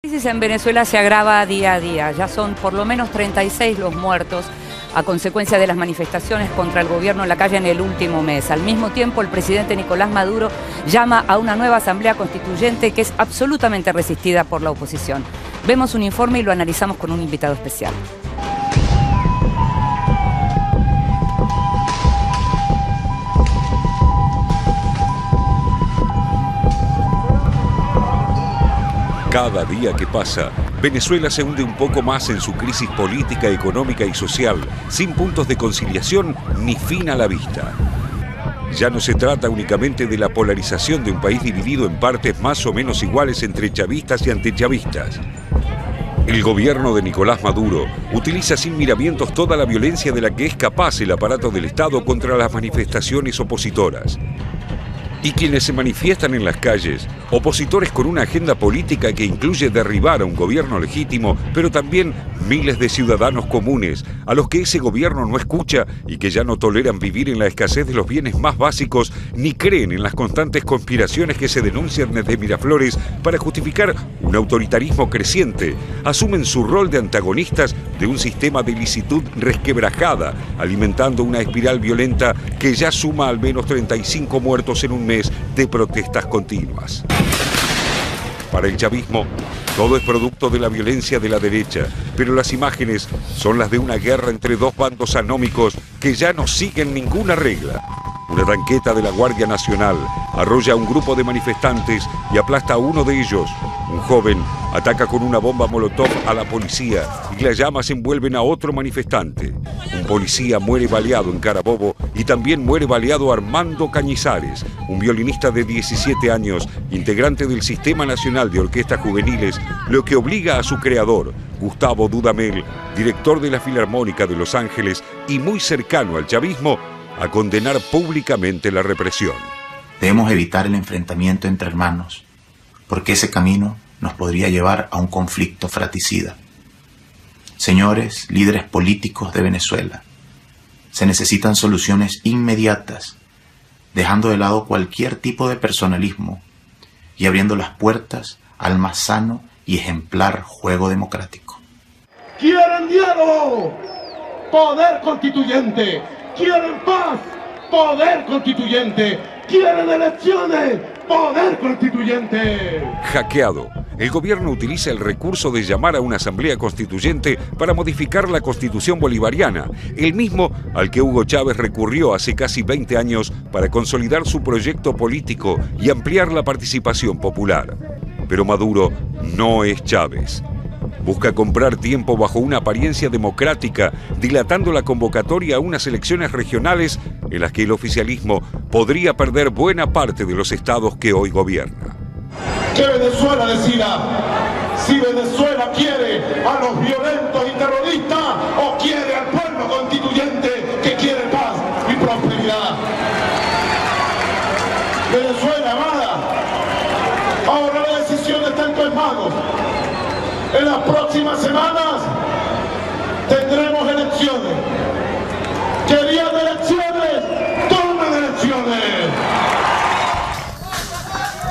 La crisis en Venezuela se agrava día a día. Ya son por lo menos 36 los muertos a consecuencia de las manifestaciones contra el gobierno en la calle en el último mes. Al mismo tiempo, el presidente Nicolás Maduro llama a una nueva asamblea constituyente que es absolutamente resistida por la oposición. Vemos un informe y lo analizamos con un invitado especial. Cada día que pasa, Venezuela se hunde un poco más en su crisis política, económica y social, sin puntos de conciliación ni fin a la vista. Ya no se trata únicamente de la polarización de un país dividido en partes más o menos iguales entre chavistas y antichavistas. El gobierno de Nicolás Maduro utiliza sin miramientos toda la violencia de la que es capaz el aparato del Estado contra las manifestaciones opositoras. Y quienes se manifiestan en las calles, opositores con una agenda política que incluye derribar a un gobierno legítimo, pero también miles de ciudadanos comunes, a los que ese gobierno no escucha y que ya no toleran vivir en la escasez de los bienes más básicos, ni creen en las constantes conspiraciones que se denuncian desde Miraflores para justificar un autoritarismo creciente, asumen su rol de antagonistas de un sistema de licitud resquebrajada, alimentando una espiral violenta que ya suma al menos 35 muertos en un mes de protestas continuas. Para el chavismo, todo es producto de la violencia de la derecha, pero las imágenes son las de una guerra entre dos bandos anómicos que ya no siguen ninguna regla. Una tanqueta de la Guardia Nacional arrolla a un grupo de manifestantes y aplasta a uno de ellos. Un joven ataca con una bomba molotov a la policía y las llamas envuelven a otro manifestante. Un policía muere baleado en Carabobo y también muere baleado Armando Cañizares, un violinista de 17 años, integrante del Sistema Nacional de Orquestas Juveniles, lo que obliga a su creador, Gustavo Dudamel, director de la Filarmónica de Los Ángeles y muy cercano al chavismo, a condenar públicamente la represión. Debemos evitar el enfrentamiento entre hermanos, porque ese camino nos podría llevar a un conflicto fratricida. Señores líderes políticos de Venezuela, se necesitan soluciones inmediatas, dejando de lado cualquier tipo de personalismo y abriendo las puertas al más sano y ejemplar juego democrático. ¿Quieren diálogo? Poder constituyente. ¿Quieren paz? Poder constituyente. ¿Quieren elecciones? Poder constituyente. Hackeado. El gobierno utiliza el recurso de llamar a una asamblea constituyente para modificar la constitución bolivariana, el mismo al que Hugo Chávez recurrió hace casi 20 años para consolidar su proyecto político y ampliar la participación popular. Pero Maduro no es Chávez. Busca comprar tiempo bajo una apariencia democrática, dilatando la convocatoria a unas elecciones regionales en las que el oficialismo podría perder buena parte de los estados que hoy gobierna. Que Venezuela decida si Venezuela quiere a los violentos y terroristas o quiere al pueblo constituyente que quiere paz y prosperidad. Venezuela, amada, ahora la decisión está en tus manos. En las próximas semanas tendremos elecciones. ¿Querían elecciones? ¡Tomen elecciones!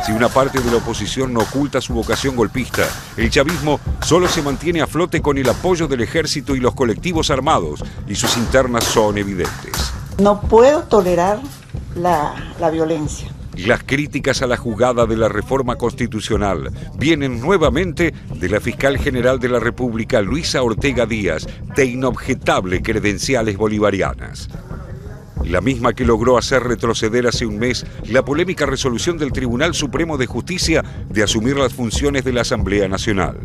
Si una parte de la oposición no oculta su vocación golpista, el chavismo solo se mantiene a flote con el apoyo del ejército y los colectivos armados, y sus internas son evidentes. No puedo tolerar la violencia. Las críticas a la jugada de la reforma constitucional vienen nuevamente de la fiscal general de la República, Luisa Ortega Díaz, de inobjetable credenciales bolivarianas. La misma que logró hacer retroceder hace un mes la polémica resolución del Tribunal Supremo de Justicia de asumir las funciones de la Asamblea Nacional.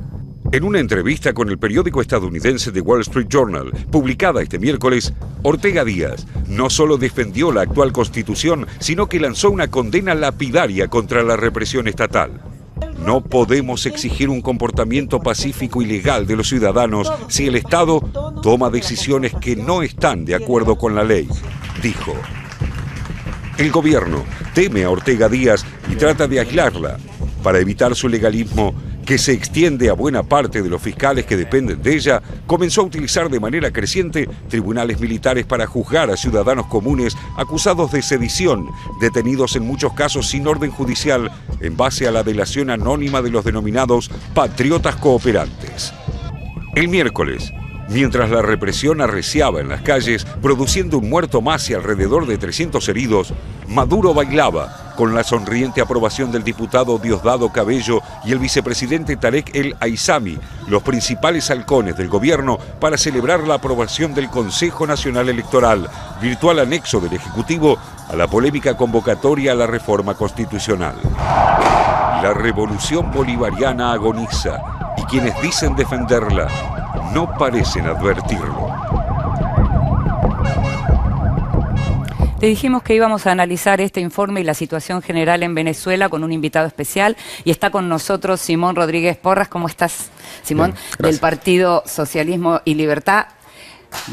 En una entrevista con el periódico estadounidense The Wall Street Journal, publicada este miércoles, Ortega Díaz no solo defendió la actual Constitución, sino que lanzó una condena lapidaria contra la represión estatal. No podemos exigir un comportamiento pacífico y legal de los ciudadanos si el Estado toma decisiones que no están de acuerdo con la ley, dijo. El gobierno teme a Ortega Díaz y trata de aislarla. Para evitar su legalismo, que se extiende a buena parte de los fiscales que dependen de ella, comenzó a utilizar de manera creciente tribunales militares para juzgar a ciudadanos comunes acusados de sedición, detenidos en muchos casos sin orden judicial, en base a la delación anónima de los denominados patriotas cooperantes. El miércoles, mientras la represión arreciaba en las calles, produciendo un muerto más y alrededor de 300 heridos, Maduro bailaba con la sonriente aprobación del diputado Diosdado Cabello y el vicepresidente Tarek El Aissami, los principales halcones del gobierno, para celebrar la aprobación del Consejo Nacional Electoral, virtual anexo del Ejecutivo a la polémica convocatoria a la reforma constitucional. La revolución bolivariana agoniza y quienes dicen defenderla no parecen advertirlo. Te dijimos que íbamos a analizar este informe y la situación general en Venezuela con un invitado especial y está con nosotros Simón Rodríguez Porras. ¿Cómo estás, Simón? Bien, del Partido Socialismo y Libertad.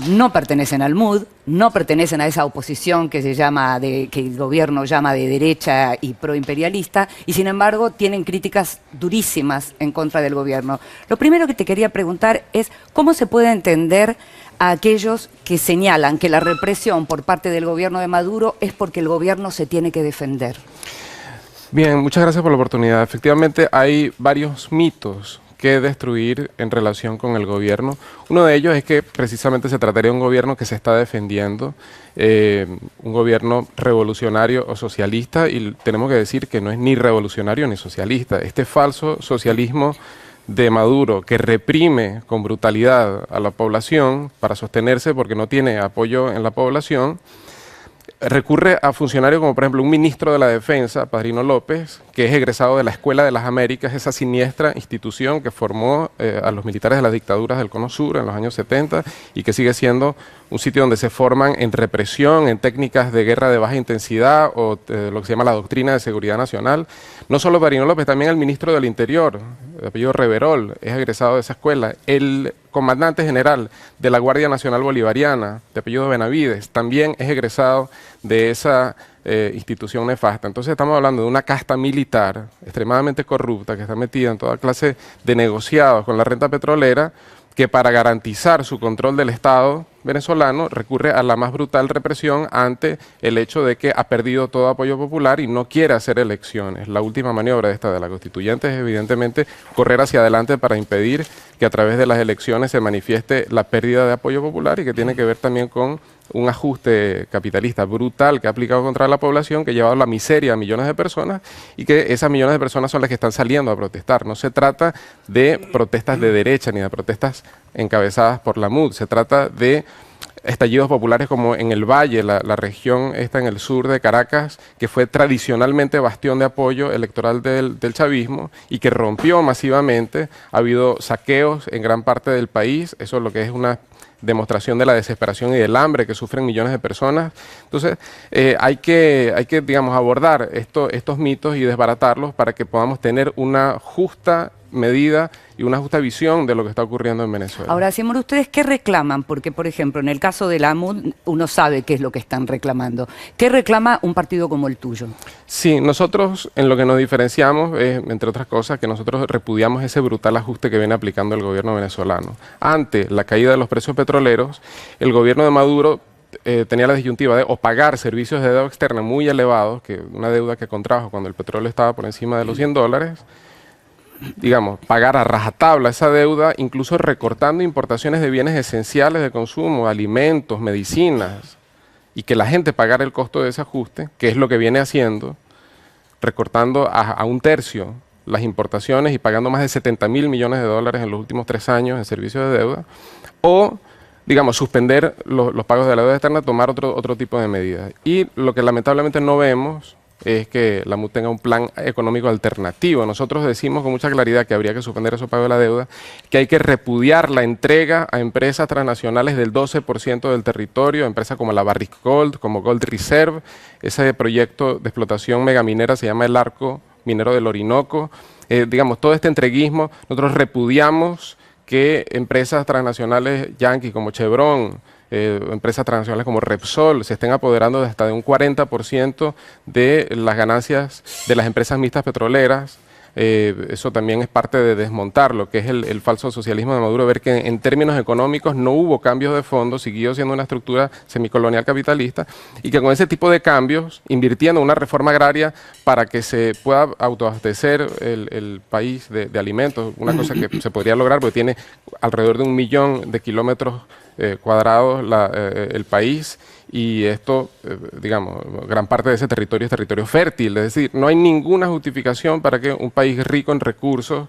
No pertenecen al MUD, no pertenecen a esa oposición que se llama que el gobierno llama de derecha y proimperialista, y sin embargo tienen críticas durísimas en contra del gobierno. Lo primero que te quería preguntar es cómo se puede entender a aquellos que señalan que la represión por parte del gobierno de Maduro es porque el gobierno se tiene que defender. Bien, muchas gracias por la oportunidad. Efectivamente hay varios mitos que destruir en relación con el gobierno. Uno de ellos es que precisamente se trataría de un gobierno que se está defendiendo, un gobierno revolucionario o socialista, y tenemos que decir que no es ni revolucionario ni socialista. Este falso socialismo de Maduro, que reprime con brutalidad a la población para sostenerse porque no tiene apoyo en la población, recurre a funcionarios como por ejemplo un ministro de la Defensa, Padrino López, que es egresado de la Escuela de las Américas, esa siniestra institución que formó a los militares de las dictaduras del Cono Sur en los años 70 y que sigue siendo un sitio donde se forman en represión, en técnicas de guerra de baja intensidad o lo que se llama la doctrina de seguridad nacional. No solo Padrino López, también el ministro del Interior, de apellido Reverol, es egresado de esa escuela. El comandante general de la Guardia Nacional Bolivariana, de apellido Benavides, también es egresado de esa institución nefasta. Entonces estamos hablando de una casta militar extremadamente corrupta que está metida en toda clase de negociados con la renta petrolera, que para garantizar su control del Estado venezolano recurre a la más brutal represión ante el hecho de que ha perdido todo apoyo popular y no quiere hacer elecciones. La última maniobra de la constituyente es evidentemente correr hacia adelante para impedir que a través de las elecciones se manifieste la pérdida de apoyo popular, y que tiene que ver también con un ajuste capitalista brutal que ha aplicado contra la población, que ha llevado a la miseria a millones de personas, y que esas millones de personas son las que están saliendo a protestar. No se trata de protestas de derecha ni de protestas encabezadas por la MUD, se trata de estallidos populares como en el Valle, la región esta en el sur de Caracas, que fue tradicionalmente bastión de apoyo electoral del chavismo y que rompió masivamente. Ha habido saqueos en gran parte del país, eso es lo que es una demostración de la desesperación y del hambre que sufren millones de personas. Entonces, hay que digamos, abordar estos mitos y desbaratarlos para que podamos tener una justa medida y una justa visión de lo que está ocurriendo en Venezuela. Ahora, Simón, ¿ustedes qué reclaman? Porque, por ejemplo, en el caso de la MUD, uno sabe qué es lo que están reclamando. ¿Qué reclama un partido como el tuyo? Sí, nosotros en lo que nos diferenciamos es, entre otras cosas, que nosotros repudiamos ese brutal ajuste que viene aplicando el gobierno venezolano. Ante la caída de los precios petroleros, el gobierno de Maduro tenía la disyuntiva de o pagar servicios de deuda externa muy elevados, que una deuda que contrajo cuando el petróleo estaba por encima de los $100, digamos, pagar a rajatabla esa deuda, incluso recortando importaciones de bienes esenciales de consumo, alimentos, medicinas, y que la gente pagara el costo de ese ajuste, que es lo que viene haciendo, recortando a un tercio las importaciones y pagando más de $70.000 millones en los últimos 3 años en servicios de deuda, o, digamos, suspender los pagos de la deuda externa, tomar otro tipo de medidas. Y lo que lamentablemente no vemos es que la MUD tenga un plan económico alternativo. Nosotros decimos con mucha claridad que habría que suspender esos pagos de la deuda, que hay que repudiar la entrega a empresas transnacionales del 12% del territorio, empresas como la Barrick Gold, como Gold Reserve. Ese proyecto de explotación megaminera se llama el Arco Minero del Orinoco. Digamos, todo este entreguismo, nosotros repudiamos que empresas transnacionales yanquis como Chevron, empresas transnacionales como Repsol se estén apoderando de hasta de un 40% de las ganancias de las empresas mixtas petroleras. Eso también es parte de desmontar lo que es el falso socialismo de Maduro, ver que en términos económicos no hubo cambios de fondo, siguió siendo una estructura semicolonial capitalista, y que con ese tipo de cambios, invirtiendo una reforma agraria para que se pueda autoabastecer el país de alimentos, una cosa que se podría lograr porque tiene alrededor de 1 millón de kilómetros cuadrados el país, y esto, digamos, gran parte de ese territorio es territorio fértil, es decir, no hay ninguna justificación para que un país rico en recursos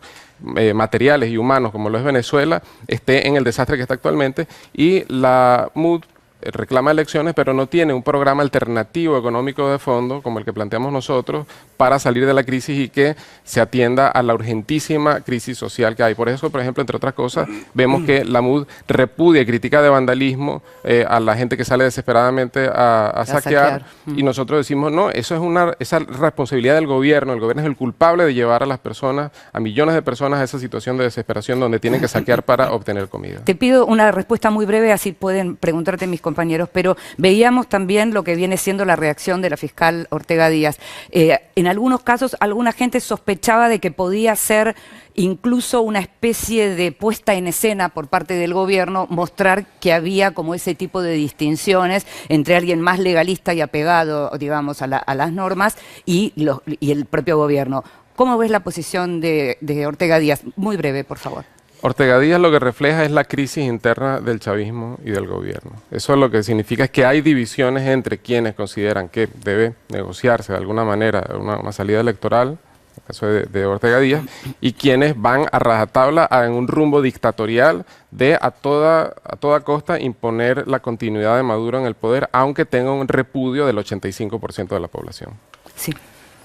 materiales y humanos como lo es Venezuela esté en el desastre que está actualmente, y la MUD reclama elecciones, pero no tiene un programa alternativo económico de fondo como el que planteamos nosotros para salir de la crisis y que se atienda a la urgentísima crisis social que hay. Por eso, por ejemplo, entre otras cosas, vemos que la MUD repudia y critica de vandalismo a la gente que sale desesperadamente a saquear, y nosotros decimos, no, eso es esa responsabilidad del gobierno. El gobierno es el culpable de llevar a las personas, a millones de personas, a esa situación de desesperación donde tienen que saquear para obtener comida. Te pido una respuesta muy breve, así pueden preguntarte mis compañeros, pero veíamos también lo que viene siendo la reacción de la fiscal Ortega Díaz. En algunos casos, alguna gente sospechaba de que podía ser incluso una especie de puesta en escena por parte del gobierno, mostrar que había como ese tipo de distinciones entre alguien más legalista y apegado, digamos, a las normas y el propio gobierno. ¿Cómo ves la posición de Ortega Díaz? Muy breve, por favor. Ortega Díaz lo que refleja es la crisis interna del chavismo y del gobierno. Eso lo que significa es que hay divisiones entre quienes consideran que debe negociarse de alguna manera una salida electoral, en el caso de Ortega Díaz, y quienes van a rajatabla en un rumbo dictatorial de a toda costa imponer la continuidad de Maduro en el poder, aunque tenga un repudio del 85% de la población. Sí.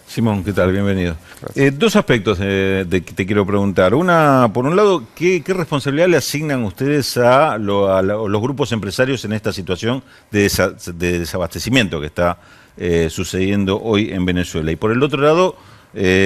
Simón, ¿qué tal? Bienvenido. Dos aspectos que te quiero preguntar. Una, por un lado, ¿qué responsabilidad le asignan ustedes a los grupos empresarios en esta situación de desabastecimiento que está sucediendo hoy en Venezuela? Y por el otro lado,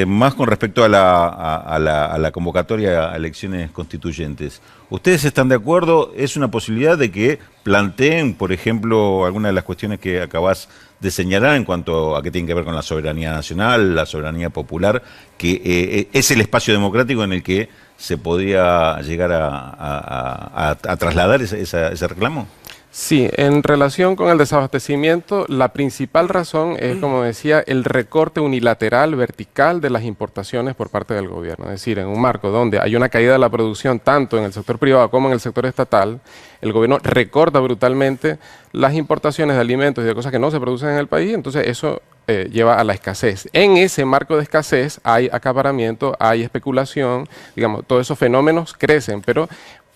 más con respecto a la convocatoria a elecciones constituyentes. ¿Ustedes están de acuerdo? ¿Es una posibilidad de que planteen, por ejemplo, alguna de las cuestiones que acabás de señalar en cuanto a qué tiene que ver con la soberanía nacional, la soberanía popular, que es el espacio democrático en el que se podría llegar a trasladar ese reclamo? Sí, en relación con el desabastecimiento, la principal razón es, como decía, el recorte unilateral, vertical de las importaciones por parte del gobierno. Es decir, en un marco donde hay una caída de la producción tanto en el sector privado como en el sector estatal, el gobierno recorta brutalmente las importaciones de alimentos y de cosas que no se producen en el país, entonces eso lleva a la escasez. En ese marco de escasez hay acaparamiento, hay especulación, digamos, todos esos fenómenos crecen, pero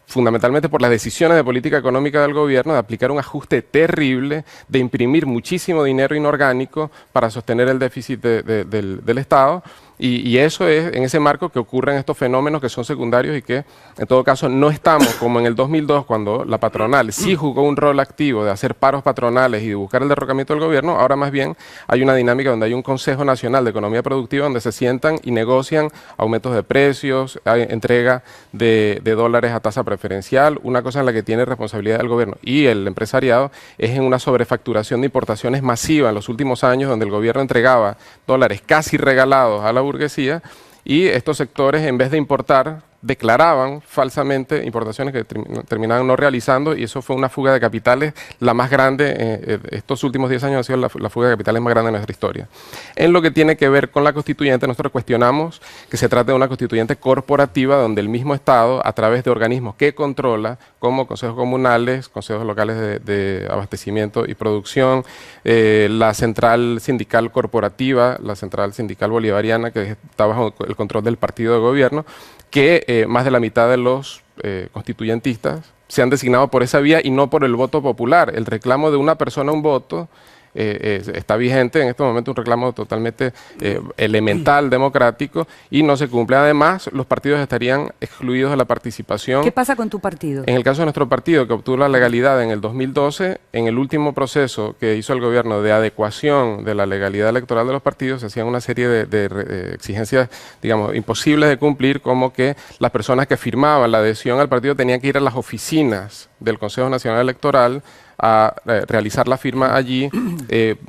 fundamentalmente por las decisiones de política económica del gobierno, de aplicar un ajuste terrible, de imprimir muchísimo dinero inorgánico para sostener el déficit del Estado. Y eso es en ese marco que ocurren estos fenómenos que son secundarios y que en todo caso no estamos como en el 2002 cuando la patronal sí jugó un rol activo de hacer paros patronales y de buscar el derrocamiento del gobierno. Ahora más bien hay una dinámica donde hay un Consejo Nacional de Economía Productiva donde se sientan y negocian aumentos de precios, hay entrega de dólares a tasa preferencial. Una cosa en la que tiene responsabilidad el gobierno y el empresariado es en una sobrefacturación de importaciones masiva en los últimos años donde el gobierno entregaba dólares casi regalados a la burguesía, y estos sectores, en vez de importar, declaraban falsamente importaciones que terminaban no realizando, y eso fue una fuga de capitales la más grande. Estos últimos 10 años ha sido la fuga de capitales más grande de nuestra historia. En lo que tiene que ver con la constituyente, nosotros cuestionamos que se trate de una constituyente corporativa donde el mismo Estado, a través de organismos que controla, como consejos comunales, consejos locales de abastecimiento y producción, la central sindical corporativa, la central sindical bolivariana, que está bajo el control del partido de gobierno, que más de la mitad de los constituyentistas se han designado por esa vía y no por el voto popular. El reclamo de una persona, un voto, está vigente en este momento, un reclamo totalmente elemental, democrático, y no se cumple. Además, los partidos estarían excluidos de la participación. ¿Qué pasa con tu partido? En el caso de nuestro partido, que obtuvo la legalidad en el 2012, en el último proceso que hizo el gobierno de adecuación de la legalidad electoral de los partidos, se hacían una serie de exigencias, digamos, imposibles de cumplir, como que las personas que firmaban la adhesión al partido tenían que ir a las oficinas del Consejo Nacional Electoral a realizar la firma allí,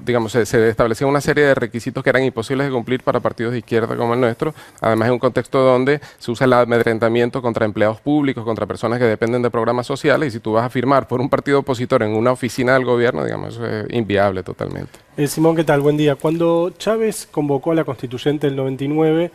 digamos, se establecían una serie de requisitos que eran imposibles de cumplir para partidos de izquierda como el nuestro, además en un contexto donde se usa el amedrentamiento contra empleados públicos, contra personas que dependen de programas sociales, y si tú vas a firmar por un partido opositor en una oficina del gobierno, digamos, eso es inviable totalmente. Simón, ¿qué tal? Buen día. Cuando Chávez convocó a la constituyente del 99,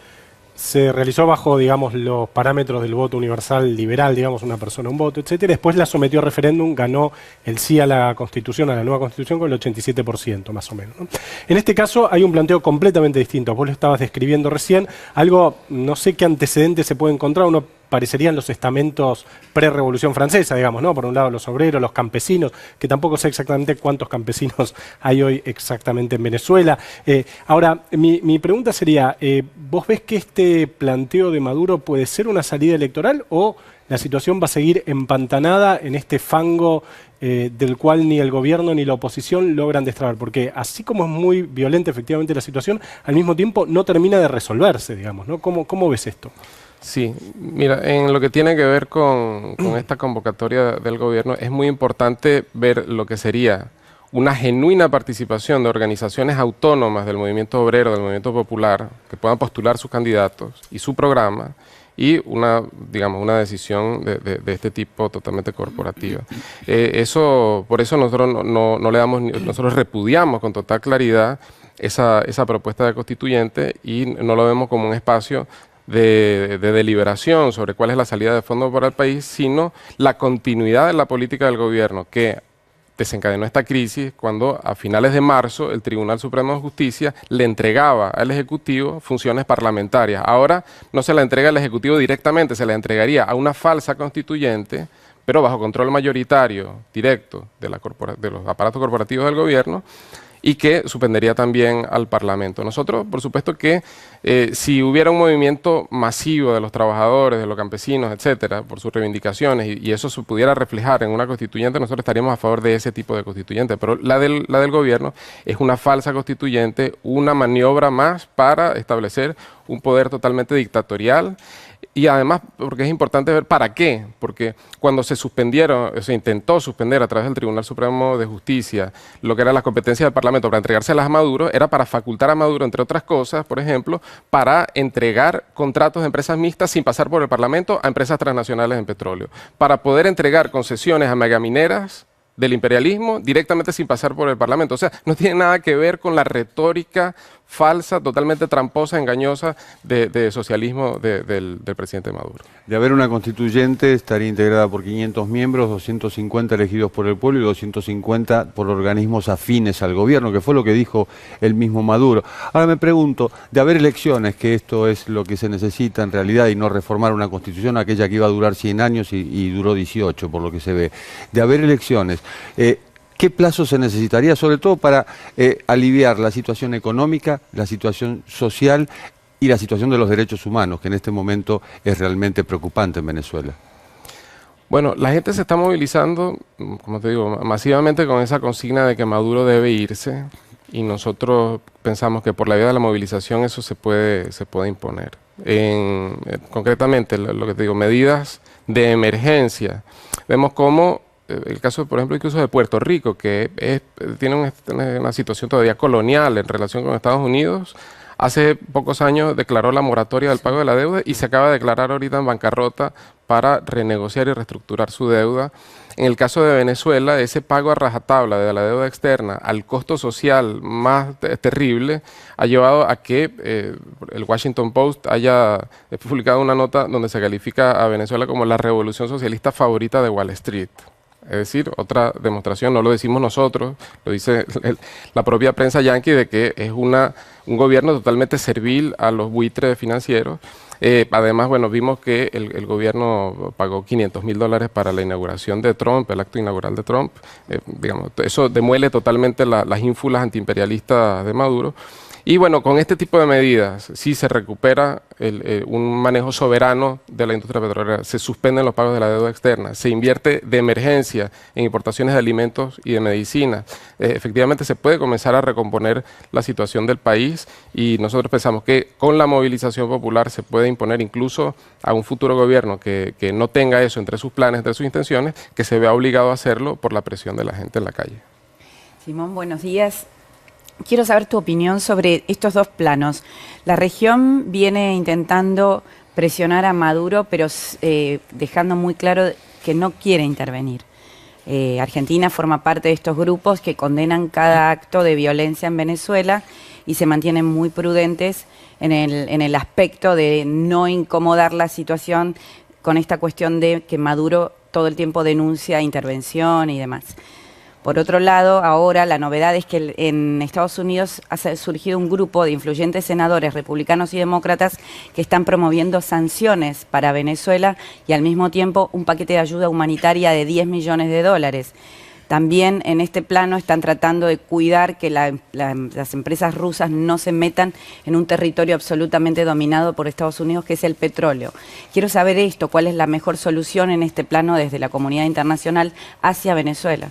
se realizó bajo, digamos, los parámetros del voto universal liberal, digamos, una persona, un voto, etcétera. Después la sometió a referéndum, ganó el sí a la Constitución, a la nueva Constitución, con el 87%, más o menos, ¿no? En este caso hay un planteo completamente distinto. Vos lo estabas describiendo recién, algo, no sé qué antecedentes se puede encontrar, uno parecerían los estamentos pre-revolución francesa, digamos, ¿no? Por un lado los obreros, los campesinos, que tampoco sé exactamente cuántos campesinos hay hoy exactamente en Venezuela. Ahora, mi pregunta sería, ¿vos ves que este planteo de Maduro puede ser una salida electoral o la situación va a seguir empantanada en este fango del cual ni el gobierno ni la oposición logran destrabar? Porque así como es muy violenta efectivamente la situación, al mismo tiempo no termina de resolverse, digamos, ¿no? ¿Cómo ves esto? Sí, mira, en lo que tiene que ver con esta convocatoria del gobierno, es muy importante ver lo que sería una genuina participación de organizaciones autónomas del movimiento obrero, del movimiento popular, que puedan postular sus candidatos y su programa, y digamos, una decisión de este tipo totalmente corporativa. Por eso nosotros no le damos, nosotros repudiamos con total claridad esa propuesta de constituyente y no lo vemos como un espacio de deliberación sobre cuál es la salida de fondo para el país, sino la continuidad de la política del gobierno que desencadenó esta crisis cuando a finales de marzo el Tribunal Supremo de Justicia le entregaba al Ejecutivo funciones parlamentarias. Ahora no se la entrega al Ejecutivo directamente, se la entregaría a una falsa constituyente, pero bajo control mayoritario directo de los aparatos corporativos del gobierno, y que suspendería también al Parlamento. Nosotros, por supuesto que si hubiera un movimiento masivo de los trabajadores, de los campesinos, etcétera, por sus reivindicaciones, y eso se pudiera reflejar en una constituyente, nosotros estaríamos a favor de ese tipo de constituyente. Pero la del gobierno es una falsa constituyente, una maniobra más para establecer un poder totalmente dictatorial. Y además, porque es importante ver para qué, porque cuando se intentó suspender a través del Tribunal Supremo de Justicia lo que era la competencia del Parlamento para entregárselas a Maduro, era para facultar a Maduro, entre otras cosas, por ejemplo, para entregar contratos de empresas mixtas sin pasar por el Parlamento a empresas transnacionales en petróleo, para poder entregar concesiones a megamineras del imperialismo directamente sin pasar por el Parlamento. O sea, no tiene nada que ver con la retórica falsa, totalmente tramposa, engañosa de socialismo del presidente Maduro. De haber una constituyente, estaría integrada por 500 miembros, 250 elegidos por el pueblo y 250 por organismos afines al gobierno, que fue lo que dijo el mismo Maduro. Ahora me pregunto, de haber elecciones, que esto es lo que se necesita en realidad, y no reformar una constitución, aquella que iba a durar 100 años y duró 18, por lo que se ve, de haber elecciones, ¿qué plazo se necesitaría, sobre todo para aliviar la situación económica, la situación social y la situación de los derechos humanos, que en este momento es realmente preocupante en Venezuela? Bueno, la gente se está movilizando, como te digo, masivamente con esa consigna de que Maduro debe irse, y nosotros pensamos que por la vía de la movilización eso se puede imponer. Concretamente, lo que te digo, medidas de emergencia. Vemos cómo el caso, por ejemplo, incluso de Puerto Rico, que tiene una situación todavía colonial en relación con Estados Unidos. Hace pocos años declaró la moratoria del pago de la deuda y se acaba de declarar ahorita en bancarrota para renegociar y reestructurar su deuda. En el caso de Venezuela, ese pago a rajatabla de la deuda externa al costo social más terrible ha llevado a que el Washington Post haya publicado una nota donde se califica a Venezuela como la revolución socialista favorita de Wall Street. Es decir, otra demostración, no lo decimos nosotros, lo dice la propia prensa yanqui, de que es un gobierno totalmente servil a los buitres financieros. Además, bueno, vimos que el gobierno pagó $500.000 para la inauguración de Trump, el acto inaugural de Trump. Digamos, eso demuele totalmente las ínfulas antiimperialistas de Maduro. Y bueno, con este tipo de medidas, si se recupera un manejo soberano de la industria petrolera, se suspenden los pagos de la deuda externa, se invierte de emergencia en importaciones de alimentos y de medicinas, efectivamente se puede comenzar a recomponer la situación del país y nosotros pensamos que con la movilización popular se puede imponer incluso a un futuro gobierno que no tenga eso entre sus planes, entre sus intenciones, que se vea obligado a hacerlo por la presión de la gente en la calle. Simón, buenos días. Quiero saber tu opinión sobre estos dos planos. La región viene intentando presionar a Maduro, pero dejando muy claro que no quiere intervenir. Argentina forma parte de estos grupos que condenan cada acto de violencia en Venezuela y se mantienen muy prudentes en el aspecto de no incomodar la situación con esta cuestión de que Maduro todo el tiempo denuncia intervención y demás. Por otro lado, ahora la novedad es que en Estados Unidos ha surgido un grupo de influyentes senadores republicanos y demócratas que están promoviendo sanciones para Venezuela y al mismo tiempo un paquete de ayuda humanitaria de 10 millones de dólares. También en este plano están tratando de cuidar que las empresas rusas no se metan en un territorio absolutamente dominado por Estados Unidos, que es el petróleo. Quiero saber esto, ¿cuál es la mejor solución en este plano desde la comunidad internacional hacia Venezuela?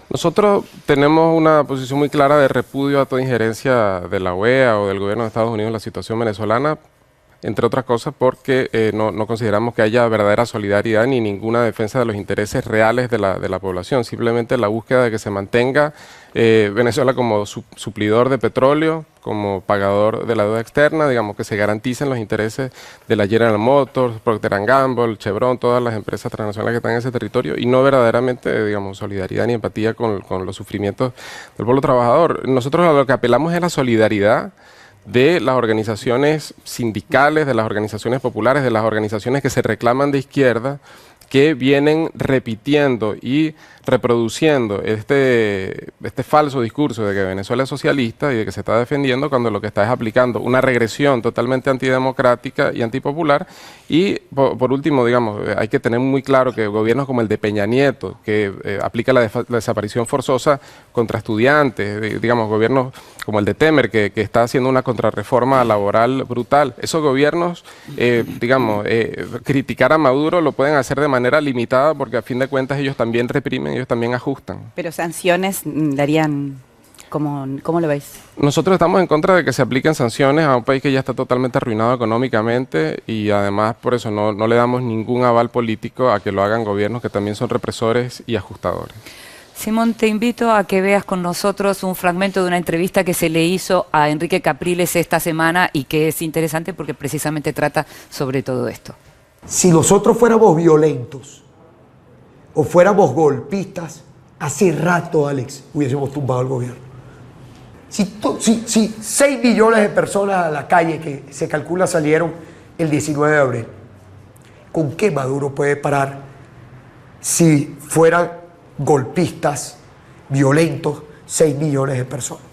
Nosotros tenemos una posición muy clara de repudio a toda injerencia de la OEA o del gobierno de Estados Unidos en la situación venezolana, entre otras cosas porque no consideramos que haya verdadera solidaridad ni ninguna defensa de los intereses reales de la población, simplemente la búsqueda de que se mantenga Venezuela como suplidor de petróleo, como pagador de la deuda externa, digamos que se garanticen los intereses de la General Motors, Procter & Gamble, Chevron, todas las empresas transnacionales que están en ese territorio y no verdaderamente, digamos, solidaridad ni empatía con los sufrimientos del pueblo trabajador. Nosotros a lo que apelamos es la solidaridad de las organizaciones sindicales, de las organizaciones populares, de las organizaciones que se reclaman de izquierda, que vienen repitiendo y reproduciendo este falso discurso de que Venezuela es socialista y de que se está defendiendo cuando lo que está es aplicando una regresión totalmente antidemocrática y antipopular. Y por último, digamos, hay que tener muy claro que gobiernos como el de Peña Nieto, que aplica la desaparición forzosa contra estudiantes, digamos, gobiernos como el de Temer, que está haciendo una contrarreforma laboral brutal, esos gobiernos, digamos, criticar a Maduro lo pueden hacer de manera limitada porque a fin de cuentas ellos también reprimen, ellos también ajustan. Pero sanciones darían, ¿cómo lo veis? Nosotros estamos en contra de que se apliquen sanciones a un país que ya está totalmente arruinado económicamente y además por eso no le damos ningún aval político a que lo hagan gobiernos que también son represores y ajustadores. Simón, te invito a que veas con nosotros un fragmento de una entrevista que se le hizo a Enrique Capriles esta semana y que es interesante porque precisamente trata sobre todo esto. Si nosotros fuéramos violentos o fuéramos golpistas, hace rato, Alex, hubiésemos tumbado el gobierno. Si 6 millones de personas a la calle que se calcula salieron el 19 de abril, ¿con qué Maduro puede parar si fueran golpistas, violentos, 6 millones de personas?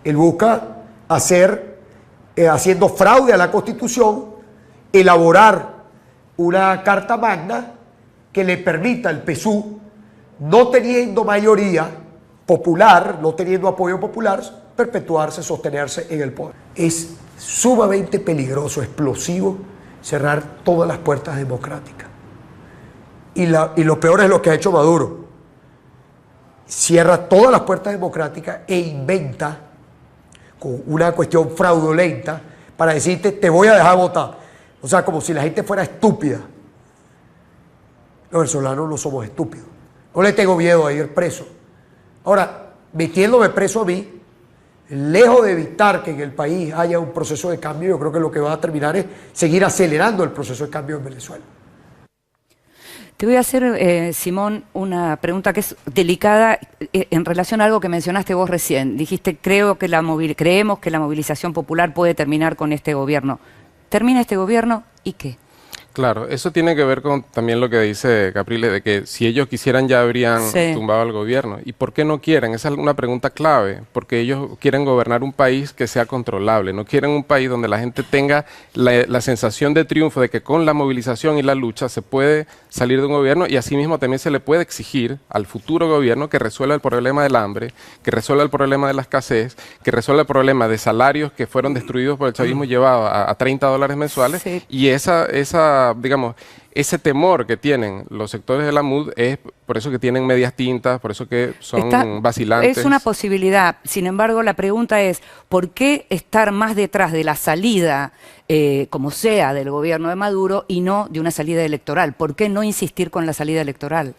Él busca haciendo fraude a la Constitución, elaborar una carta magna que le permita al PSUV, no teniendo mayoría popular, no teniendo apoyo popular, perpetuarse, sostenerse en el poder. Es sumamente peligroso, explosivo, cerrar todas las puertas democráticas. Y lo peor es lo que ha hecho Maduro. Cierra todas las puertas democráticas e inventa con una cuestión fraudulenta para decirte, te voy a dejar votar. O sea, como si la gente fuera estúpida. Los venezolanos no somos estúpidos. No le tengo miedo a ir preso. Ahora, metiéndome preso a mí, lejos de evitar que en el país haya un proceso de cambio, yo creo que lo que va a terminar es seguir acelerando el proceso de cambio en Venezuela. Te voy a hacer, Simón, una pregunta que es delicada en relación a algo que mencionaste vos recién. Dijiste, creemos que la movilización popular puede terminar con este gobierno. ¿Termina este gobierno y qué? Claro, eso tiene que ver con también lo que dice Capriles, de que si ellos quisieran ya habrían tumbado al gobierno. ¿Y por qué no quieren? Esa es una pregunta clave, porque ellos quieren gobernar un país que sea controlable, no quieren un país donde la gente tenga la sensación de triunfo, de que con la movilización y la lucha se puede salir de un gobierno, y asimismo también se le puede exigir al futuro gobierno que resuelva el problema del hambre, que resuelva el problema de la escasez, que resuelva el problema de salarios que fueron destruidos por el chavismo llevado a $30 mensuales, y digamos, ese temor que tienen los sectores de la MUD es por eso que tienen medias tintas, por eso que son vacilantes. Es una posibilidad. Sin embargo, la pregunta es, ¿por qué estar más detrás de la salida, como sea, del gobierno de Maduro y no de una salida electoral? ¿Por qué no insistir con la salida electoral?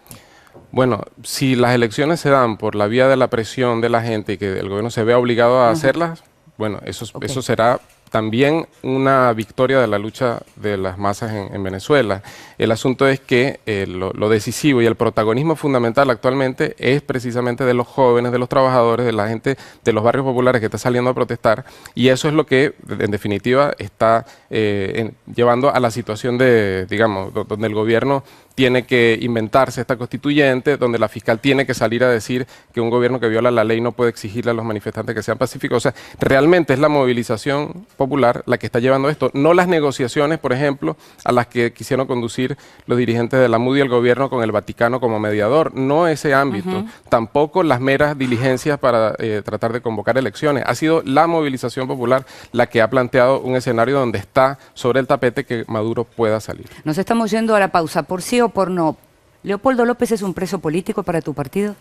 Bueno, si las elecciones se dan por la vía de la presión de la gente y que el gobierno se vea obligado a hacerlas, bueno, eso será también una victoria de la lucha de las masas en Venezuela. El asunto es que lo decisivo y el protagonismo fundamental actualmente es precisamente de los jóvenes, de los trabajadores, de la gente de los barrios populares que está saliendo a protestar, y eso es lo que en definitiva está llevando a la situación de, digamos, donde el gobierno tiene que inventarse esta constituyente, donde la fiscal tiene que salir a decir que un gobierno que viola la ley no puede exigirle a los manifestantes que sean pacíficos. O sea, realmente es la movilización popular la que está llevando esto, no las negociaciones, por ejemplo, a las que quisieron conducir los dirigentes de la MUD y el gobierno con el Vaticano como mediador, no ese ámbito, tampoco las meras diligencias para tratar de convocar elecciones. Ha sido la movilización popular la que ha planteado un escenario donde está sobre el tapete que Maduro pueda salir. Nos estamos yendo a la pausa. ¿Por sí o por no? ¿Leopoldo López es un preso político para tu partido?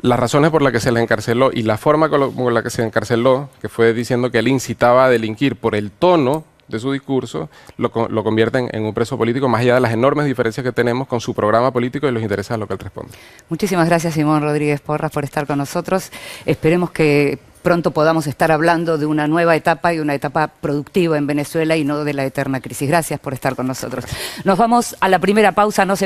Las razones por las que se le encarceló y la forma con la que se encarceló, que fue diciendo que él incitaba a delinquir por el tono de su discurso, lo convierten en un preso político, más allá de las enormes diferencias que tenemos con su programa político y los intereses a lo que él responde. Muchísimas gracias, Simón Rodríguez Porras, por estar con nosotros. Esperemos que pronto podamos estar hablando de una nueva etapa y una etapa productiva en Venezuela y no de la eterna crisis. Gracias por estar con nosotros. Nos vamos a la primera pausa, no se va.